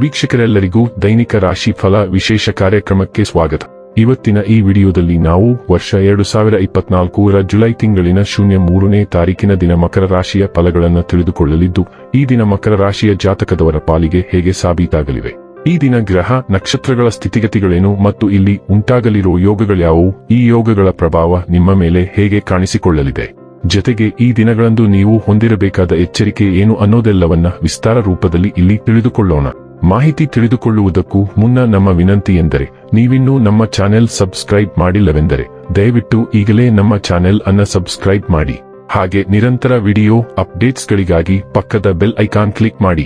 ವೀಕ್ಷಕರೆಲ್ಲರಿಗೂ ದೈನಿಕ ರಾಶಿ ಫಲ ವಿಶೇಷ ಕಾರ್ಯಕ್ರಮಕ್ಕೆ ಸ್ವಾಗತ. ಇವತ್ತಿನ ಈ ವಿಡಿಯೋದಲ್ಲಿ ನಾವು ವರ್ಷ 2024ರ ಜುಲೈ ತಿಂಗಳಿನ 03ನೇ ತಾರೀಕಿನ ದಿನ ಮಕರ ರಾಶಿಯ ಫಲಗಳನ್ನು ತಿಳಿದುಕೊಳ್ಳಲಿದ್ದು, ಈ ದಿನ ಮಕರ ರಾಶಿಯ ಜಾತಕದವರ ಪಾಲಿಗೆ ಹೇಗೆ ಸಾಬೀತಾಗಲಿವೆ, ಈ ದಿನ ಗ್ರಹ ನಕ್ಷತ್ರಗಳ ಸ್ಥಿತಿಗತಿಗಳೇನು ಮತ್ತು ಇಲ್ಲಿ ಉಂಟಾಗಲಿರುವ ಯೋಗಗಳ್ಯಾವುವು, ಈ ಯೋಗಗಳ ಪ್ರಭಾವ ನಿಮ್ಮ ಮೇಲೆ ಹೇಗೆ ಕಾಣಿಸಿಕೊಳ್ಳಲಿದೆ, ಜೊತೆಗೆ ಈ ದಿನಗಳಂದು ನೀವು ಹೊಂದಿರಬೇಕಾದ ಎಚ್ಚರಿಕೆ ಏನು ಅನ್ನೋದೆಲ್ಲವನ್ನ ವಿಸ್ತಾರ ರೂಪದಲ್ಲಿ ಇಲ್ಲಿ ತಿಳಿದುಕೊಳ್ಳೋಣ. ಮಾಹಿತಿ ತಿಳಿದುಕೊಳ್ಳುವುದಕ್ಕೂ ಮುನ್ನ ನಮ್ಮ ವಿನಂತಿ ಎಂದರೆ, ನೀವಿನ್ನೂ ನಮ್ಮ ಚಾನೆಲ್ ಸಬ್ಸ್ಕ್ರೈಬ್ ಮಾಡಿಲ್ಲವೆಂದರೆ ದಯವಿಟ್ಟು ಈಗಲೇ ನಮ್ಮ ಚಾನೆಲ್ ಅನ್ನ ಸಬ್ಸ್ಕ್ರೈಬ್ ಮಾಡಿ. ಹಾಗೆ ನಿರಂತರ ವಿಡಿಯೋ ಅಪ್ಡೇಟ್ಸ್ಗಳಿಗಾಗಿ ಪಕ್ಕದ ಬೆಲ್ ಐಕಾನ್ ಕ್ಲಿಕ್ ಮಾಡಿ.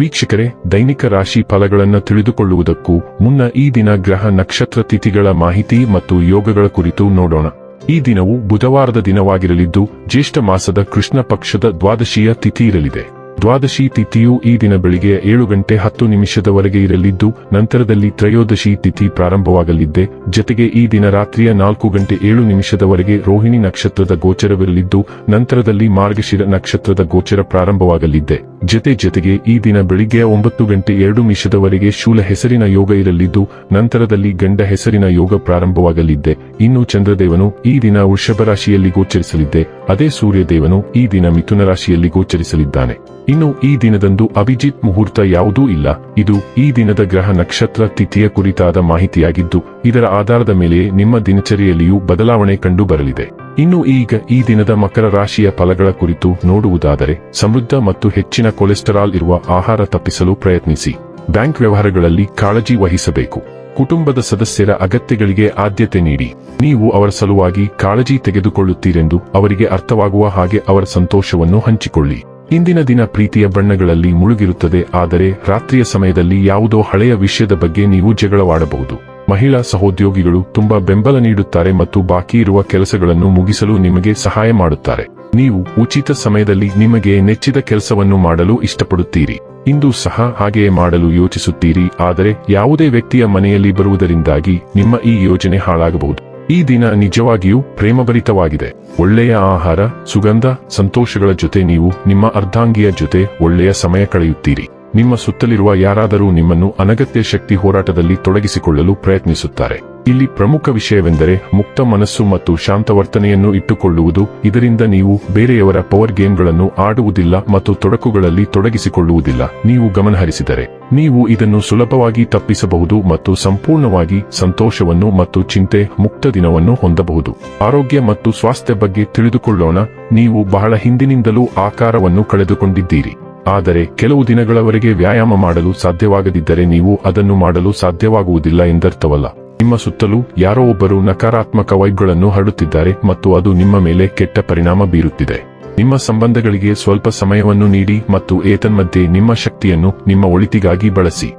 ವೀಕ್ಷಕರೇ, ದೈನಿಕ ರಾಶಿ ಫಲಗಳನ್ನು ತಿಳಿದುಕೊಳ್ಳುವುದಕ್ಕೂ ಮುನ್ನ ಈ ದಿನ ಗ್ರಹ ನಕ್ಷತ್ರ ತಿಥಿಗಳ ಮಾಹಿತಿ ಮತ್ತು ಯೋಗಗಳ ಕುರಿತು ನೋಡೋಣ. ಈ ದಿನವು ಬುಧವಾರದ ದಿನವಾಗಿರಲಿದ್ದು, ಜ್ಯೇಷ್ಠ ಮಾಸದ ಕೃಷ್ಣ ಪಕ್ಷದ ದ್ವಾದಶಿಯ ತಿಥಿ ಇರಲಿದೆ. ದ್ವಾದಶಿ ತಿಥಿಯು ಈ ದಿನ ಬೆಳಿಗ್ಗೆ 7:10 ಇರಲಿದ್ದು, ನಂತರದಲ್ಲಿ ತ್ರಯೋದಶಿ ತಿಥಿ ಪ್ರಾರಂಭವಾಗಲಿದ್ದೆ. ಜೊತೆಗೆ ಈ ದಿನ ರಾತ್ರಿಯ 4:07 ರೋಹಿಣಿ ನಕ್ಷತ್ರದ ಗೋಚರವಿರಲಿದ್ದು, ನಂತರದಲ್ಲಿ ಮಾರ್ಗಶಿರ ನಕ್ಷತ್ರದ ಗೋಚರ ಪ್ರಾರಂಭವಾಗಲಿದ್ದೆ. ಜೊತೆಗೆ ಈ ದಿನ ಬೆಳಿಗ್ಗೆ 9:02 ಶೂಲ ಹೆಸರಿನ ಯೋಗ ಇರಲಿದ್ದು, ನಂತರದಲ್ಲಿ ಗಂಡ ಹೆಸರಿನ ಯೋಗ ಪ್ರಾರಂಭವಾಗಲಿದ್ದೆ. ಇನ್ನು ಚಂದ್ರದೇವನು ಈ ದಿನ ವೃಷಭ ರಾಶಿಯಲ್ಲಿ ಗೋಚರಿಸಲಿದ್ದೆ. ಅದೇ ಸೂರ್ಯದೇವನು ಈ ದಿನ ಮಿಥುನ ರಾಶಿಯಲ್ಲಿ ಗೋಚರಿಸಲಿದ್ದಾನೆ. ಇನ್ನು ಈ ದಿನದಂದು ಅಭಿಜಿತ್ ಮುಹೂರ್ತ ಯಾವುದೂ ಇಲ್ಲ. ಇದು ಈ ದಿನದ ಗ್ರಹ ನಕ್ಷತ್ರ ತಿಥಿಯ ಕುರಿತಾದ ಮಾಹಿತಿಯಾಗಿದ್ದು, ಇದರ ಆಧಾರದ ಮೇಲೆ ನಿಮ್ಮ ದಿನಚರಿಯಲ್ಲಿಯೂ ಬದಲಾವಣೆ ಕಂಡು ಬರಲಿದೆ. ಇನ್ನು ಈಗ ಈ ದಿನದ ಮಕರ ರಾಶಿಯ ಫಲಗಳ ಕುರಿತು ನೋಡುವುದಾದರೆ, ಸಮೃದ್ಧ ಮತ್ತು ಹೆಚ್ಚಿನ ಕೊಲೆಸ್ಟರಾಲ್ ಇರುವ ಆಹಾರ ತಪ್ಪಿಸಲು ಪ್ರಯತ್ನಿಸಿ. ಬ್ಯಾಂಕ್ ವ್ಯವಹಾರಗಳಲ್ಲಿ ಕಾಳಜಿ ವಹಿಸಬೇಕು. ಕುಟುಂಬದ ಸದಸ್ಯರ ಅಗತ್ಯಗಳಿಗೆ ಆದ್ಯತೆ ನೀಡಿ. ನೀವು ಅವರ ಸಲುವಾಗಿ ಕಾಳಜಿ ತೆಗೆದುಕೊಳ್ಳುತ್ತೀರೆಂದು ಅವರಿಗೆ ಅರ್ಥವಾಗುವ ಹಾಗೆ ಅವರ ಸಂತೋಷವನ್ನು ಹಂಚಿಕೊಳ್ಳಿ. ಇಂದಿನ ದಿನ ಪ್ರೀತಿಯ ಬಣ್ಣಗಳಲ್ಲಿ ಮುಳುಗಿರುತ್ತದೆ, ಆದರೆ ರಾತ್ರಿಯ ಸಮಯದಲ್ಲಿ ಯಾವುದೋ ಹಳೆಯ ವಿಷಯದ ಬಗ್ಗೆ ನೀವು ಜಗಳವಾಡಬಹುದು. ಮಹಿಳಾ ಸಹೋದ್ಯೋಗಿಗಳು ತುಂಬಾ ಬೆಂಬಲ ನೀಡುತ್ತಾರೆ ಮತ್ತು ಬಾಕಿ ಇರುವ ಕೆಲಸಗಳನ್ನು ಮುಗಿಸಲು ನಿಮಗೆ ಸಹಾಯ ಮಾಡುತ್ತಾರೆ. ನೀವು ಉಚಿತ ಸಮಯದಲ್ಲಿ ನಿಮಗೆ ನೆಚ್ಚಿದ ಕೆಲಸವನ್ನು ಮಾಡಲು ಇಷ್ಟಪಡುತ್ತೀರಿ. ಇಂದು ಸಹ ಹಾಗೆಯೇ ಮಾಡಲು ಯೋಚಿಸುತ್ತೀರಿ, ಆದರೆ ಯಾವುದೇ ವ್ಯಕ್ತಿಯ ಮನೆಯಲ್ಲಿ ಬರುವುದರಿಂದಾಗಿ ನಿಮ್ಮ ಈ ಯೋಜನೆ ಹಾಳಾಗಬಹುದು. ಈ ದಿನ ನಿಜವಾಗಿಯೂ ಪ್ರೇಮಭರಿತವಾಗಿದೆ. ಒಳ್ಳೆಯ ಆಹಾರ, ಸುಗಂಧ, ಸಂತೋಷಗಳ ಜೊತೆ ನೀವು ನಿಮ್ಮ ಅರ್ಧಾಂಗಿಯ ಜೊತೆ ಒಳ್ಳೆಯ ಸಮಯ ಕಳೆಯುತ್ತೀರಿ. ನಿಮ್ಮ ಸುತ್ತಲಿರುವ ಯಾರಾದರೂ ನಿಮ್ಮನ್ನು ಅನಗತ್ಯ ಶಕ್ತಿ ಹೋರಾಟದಲ್ಲಿ ತೊಡಗಿಸಿಕೊಳ್ಳಲು ಪ್ರಯತ್ನಿಸುತ್ತಾರೆ. ಇಲ್ಲಿ ಪ್ರಮುಖ ವಿಷಯವೆಂದರೆ ಮುಕ್ತ ಮನಸ್ಸು ಮತ್ತು ಶಾಂತ ವರ್ತನೆಯನ್ನು ಇಟ್ಟುಕೊಳ್ಳುವುದು. ಇದರಿಂದ ನೀವು ಬೇರೆಯವರ ಪವರ್ ಗೇಮ್ಗಳನ್ನು ಆಡುವುದಿಲ್ಲ ಮತ್ತು ತೊಡಕುಗಳಲ್ಲಿ ತೊಡಗಿಸಿಕೊಳ್ಳುವುದಿಲ್ಲ. ನೀವು ಗಮನಹರಿಸಿದರೆ ನೀವು ಇದನ್ನು ಸುಲಭವಾಗಿ ತಪ್ಪಿಸಬಹುದು ಮತ್ತು ಸಂಪೂರ್ಣವಾಗಿ ಸಂತೋಷವನ್ನು ಮತ್ತು ಚಿಂತೆ ಮುಕ್ತ ದಿನವನ್ನು ಹೊಂದಬಹುದು. ಆರೋಗ್ಯ ಮತ್ತು ಸ್ವಾಸ್ಥ್ಯ ಬಗ್ಗೆ ತಿಳಿದುಕೊಳ್ಳೋಣ. ನೀವು ಬಹಳ ಹಿಂದಿನಿಂದಲೂ ಆಕಾರವನ್ನು ಕಳೆದುಕೊಂಡಿದ್ದೀರಿ. ಆದರೆ ಕೆಲವು ದಿನಗಳವರೆಗೆ ವ್ಯಾಯಾಮ ಮಾಡಲು ಸಾಧ್ಯವಾಗದಿದ್ದರೆ ನೀವು ಅದನ್ನು ಮಾಡಲು ಸಾಧ್ಯವಾಗುವುದಿಲ್ಲ ಎಂದರ್ಥವಲ್ಲ. ನಿಮ್ಮ ಸುತ್ತಲೂ ಯಾರೋ ಒಬ್ಬರು ನಕಾರಾತ್ಮಕ ವೈಬ್ಗಳನ್ನು ಹರಡುತ್ತಿದ್ದಾರೆ ಮತ್ತು ಅದು ನಿಮ್ಮ ಮೇಲೆ ಕೆಟ್ಟ ಪರಿಣಾಮ ಬೀರುತ್ತಿದೆ. ನಿಮ್ಮ ಸಂಬಂಧಗಳಿಗೆ ಸ್ವಲ್ಪ ಸಮಯವನ್ನು ನೀಡಿ ಮತ್ತು ಏತನ್ಮಧ್ಯೆ ನಿಮ್ಮ ಶಕ್ತಿಯನ್ನು ನಿಮ್ಮ ಒಳಿತಿಗಾಗಿ ಬಳಸಿ.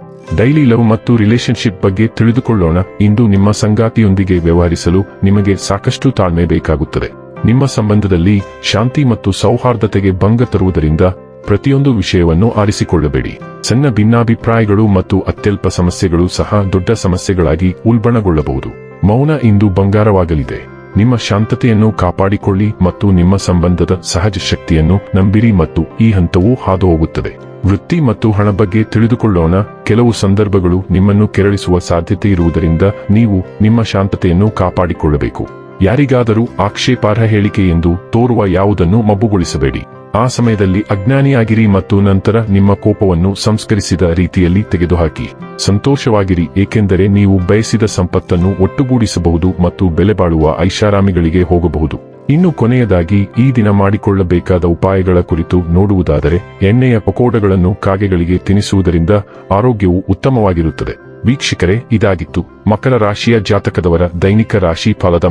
ಡೈಲಿ ಲವ್ ಮತ್ತು ರಿಲೇಶನ್ಶಿಪ್ ಬಗ್ಗೆ ತಿಳಿದುಕೊಳ್ಳೋಣ. ಇಂದು ನಿಮ್ಮ ಸಂಗಾತಿಯೊಂದಿಗೆ ವ್ಯವಹರಿಸಲು ನಿಮಗೆ ಸಾಕಷ್ಟು ತಾಳ್ಮೆ ಬೇಕಾಗುತ್ತದೆ. ನಿಮ್ಮ ಸಂಬಂಧದಲ್ಲಿ ಶಾಂತಿ ಮತ್ತು ಸೌಹಾರ್ದತೆಗೆ ಭಂಗ ತರುವುದರಿಂದ ಪ್ರತಿಯೊಂದು ವಿಷಯವನ್ನು ಆರಿಸಿಕೊಳ್ಳಬೇಡಿ. ಸಣ್ಣ ಭಿನ್ನಾಭಿಪ್ರಾಯಗಳು ಮತ್ತು ಅತ್ಯಲ್ಪ ಸಮಸ್ಯೆಗಳು ಸಹ ದೊಡ್ಡ ಸಮಸ್ಯೆಗಳಾಗಿ ಉಲ್ಬಣಗೊಳ್ಳಬಹುದು. ಮೌನ ಇಂದು ಬಂಗಾರವಾಗಲಿದೆ. ನಿಮ್ಮ ಶಾಂತತೆಯನ್ನು ಕಾಪಾಡಿಕೊಳ್ಳಿ ಮತ್ತು ನಿಮ್ಮ ಸಂಬಂಧದ ಸಹಜ ಶಕ್ತಿಯನ್ನು ನಂಬಿರಿ ಮತ್ತು ಈ ಹಂತವು ಹಾದು ಹೋಗುತ್ತದೆ. ವೃತ್ತಿ ಮತ್ತು ಹಣ ಬಗ್ಗೆ ತಿಳಿದುಕೊಳ್ಳೋಣ. ಕೆಲವು ಸಂದರ್ಭಗಳು ನಿಮ್ಮನ್ನು ಕೆರಳಿಸುವ ಸಾಧ್ಯತೆ ಇರುವುದರಿಂದ ನೀವು ನಿಮ್ಮ ಶಾಂತತೆಯನ್ನು ಕಾಪಾಡಿಕೊಳ್ಳಬೇಕು. ಯಾರಿಗಾದರೂ ಆಕ್ಷೇಪಾರ್ಹ ಹೇಳಿಕೆ ಎಂದು ತೋರುವ ಯಾವುದನ್ನು ಮಬ್ಬುಗೊಳಿಸಬೇಡಿ. ಆ ಸಮಯದಲ್ಲಿ ಅಜ್ಞಾನಿಯಾಗಿರಿ ಮತ್ತು ನಂತರ ನಿಮ್ಮ ಕೋಪವನ್ನು ಸಂಸ್ಕರಿಸಿದ ರೀತಿಯಲ್ಲಿ ತೆಗೆದುಹಾಕಿ. ಸಂತೋಷವಾಗಿರಿ, ಏಕೆಂದರೆ ನೀವು ಬಯಸಿದ ಸಂಪತ್ತನ್ನು ಒಟ್ಟುಗೂಡಿಸಬಹುದು ಮತ್ತು ಬೆಲೆಬಾಳುವ ಐಷಾರಾಮಿಗಳಿಗೆ ಹೋಗಬಹುದು. ಇನ್ನು ಕೊನೆಯದಾಗಿ ಈ ದಿನ ಮಾಡಿಕೊಳ್ಳಬೇಕಾದ ಉಪಾಯಗಳ ಕುರಿತು ನೋಡುವುದಾದರೆ, ಎಣ್ಣೆಯ ಪಕೋಡಗಳನ್ನು ಕಾಗೆಗಳಿಗೆ ತಿನ್ನಿಸುವುದರಿಂದ ಆರೋಗ್ಯವು ಉತ್ತಮವಾಗಿರುತ್ತದೆ. ವೀಕ್ಷಕರೇ, ಇದಾಗಿತ್ತು ಮಕರ ರಾಶಿಯ ಜಾತಕದವರ ದೈನಿಕ ರಾಶಿ ಫಲದ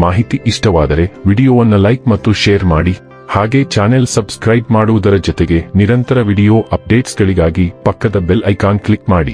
ಮಾಹಿತಿ ಇಷ್ಟವಾದರೆ ವಿಡಿಯೋವನ್ನು ಲೈಕ್ ಮತ್ತು ಶೇರ್ ಮಾಡಿ. ಹಾಗೆ ಚಾನೆಲ್ ಸಬ್ಸ್ಕ್ರೈಬ್ ಮಾಡುವುದರ ಜೊತೆಗೆ ನಿರಂತರ ವಿಡಿಯೋ ಅಪ್ಡೇಟ್ಸ್ಗಳಿಗಾಗಿ ಪಕ್ಕದ ಬೆಲ್ ಐಕಾನ್ ಕ್ಲಿಕ್ ಮಾಡಿ.